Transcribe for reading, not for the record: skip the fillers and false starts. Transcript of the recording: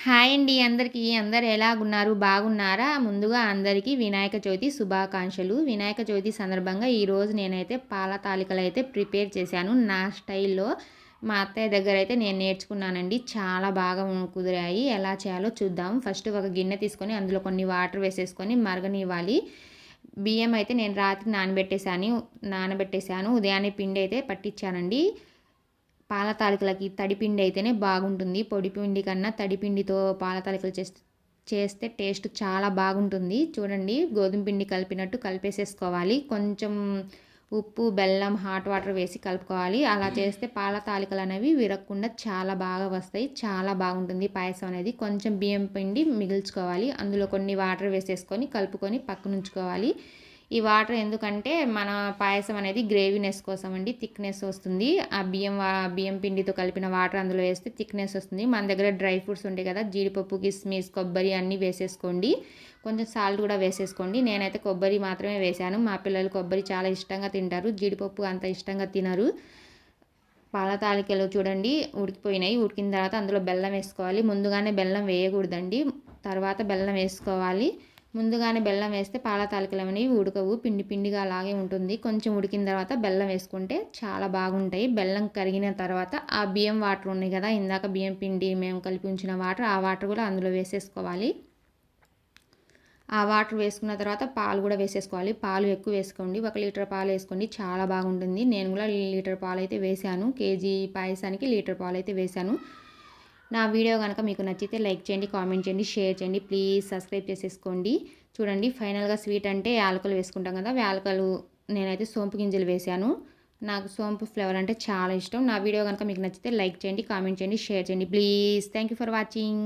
Hi అండి అందరికీ. అందరూ ఎలాగున్నారు? బాగున్నారా? ముందుగా అందరికీ వినాయక చవితి శుభాకాంక్షలు. వినాయక చవితి సందర్భంగా ఈరోజు నేనైతే పాల తాలికలైతే ప్రిపేర్ చేశాను. నా స్టైల్‌లో మా అత్తయ్య దగ్గరైతే నేను నేర్చుకున్నానండి. చాలా బాగా కుదిరాయి. ఎలా చేయాలో చూద్దాం. ఫస్ట్ ఒక గిన్నె తీసుకొని అందులో కొన్ని వాటర్ వేసేసుకొని మరగనివ్వాలి. బియ్యం అయితే నేను రాత్రి నానబెట్టేశాను. ఉదయాన్నే పిండి అయితే పట్టించానండి. పాల తాలికలకి తడిపిండి అయితేనే బాగుంటుంది. పొడి పిండి కన్నా తడిపిండితో పాల తాలికలు చేస్తే టేస్ట్ చాలా బాగుంటుంది. చూడండి, గోధుమ పిండి కలిపినట్టు కలిపేసేసుకోవాలి. కొంచెం ఉప్పు, బెల్లం, హాట్ వాటర్ వేసి కలుపుకోవాలి. అలా చేస్తే పాల తాలికలు అనేవి విరగకుండా చాలా బాగా వస్తాయి. చాలా బాగుంటుంది పాయసం అనేది. కొంచెం బియ్యం పిండి మిగిల్చుకోవాలి. అందులో కొన్ని వాటర్ వేసేసుకొని కలుపుకొని పక్కనుంచుకోవాలి. ఈ వాటర్ ఎందుకంటే మన పాయసం అనేది గ్రేవీనెస్ కోసం అండి, థిక్నెస్ వస్తుంది. ఆ బియ్యం పిండితో కలిపిన వాటర్ అందులో వేస్తే థిక్నెస్ వస్తుంది. మన దగ్గర డ్రై ఫ్రూట్స్ ఉంటాయి కదా, జీడిపప్పు, కిస్మిస్, కొబ్బరి అన్నీ వేసేసుకోండి. కొంచెం సాల్ట్ కూడా వేసేసుకోండి. నేనైతే కొబ్బరి మాత్రమే వేశాను. మా పిల్లలు కొబ్బరి చాలా ఇష్టంగా తింటారు, జీడిపప్పు అంత ఇష్టంగా తినరు. పాల తాలికలు చూడండి ఉడికిపోయినాయి. ఉడికిన తర్వాత అందులో బెల్లం వేసుకోవాలి. ముందుగానే బెల్లం వేయకూడదండి, తర్వాత బెల్లం వేసుకోవాలి. ముందుగానే బెల్లం వేస్తే పాల తాలికలు అనేవి ఉడకవు, పిండి పిండిగా అలాగే ఉంటుంది. కొంచెం ఉడికిన తర్వాత బెల్లం వేసుకుంటే చాలా బాగుంటాయి. బెల్లం కరిగిన తర్వాత ఆ బియ్యం వాటర్ ఉన్నాయి కదా, ఇందాక బియ్యం పిండి మేము కలిపి ఉంచిన వాటర్, ఆ వాటర్ కూడా అందులో వేసేసుకోవాలి. ఆ వాటర్ వేసుకున్న తర్వాత పాలు కూడా వేసేసుకోవాలి. పాలు ఎక్కువ వేసుకోండి. 1 లీటర్ పాలు వేసుకోండి, చాలా బాగుంటుంది. నేను కూడా లీటర్ పాలు అయితే వేశాను. కేజీ పాయసానికి లీటర్ పాలు అయితే వేశాను. నా వీడియో కనుక మీకు నచ్చితే లైక్ చేయండి, కామెంట్ చేయండి, షేర్ చేయండి. ప్లీజ్ సబ్స్క్రైబ్ చేసేసుకోండి. చూడండి, ఫైనల్గా స్వీట్ అంటే యాలకులు వేసుకుంటాం కదా, యాలకులు నేనైతే సోంపు గింజలు వేశాను. నాకు సోంపు ఫ్లేవర్ అంటే చాలా ఇష్టం. నా వీడియో కనుక మీకు నచ్చితే లైక్ చేయండి, కామెంట్ చేయండి, షేర్ చేయండి. Please. Thank you for watching.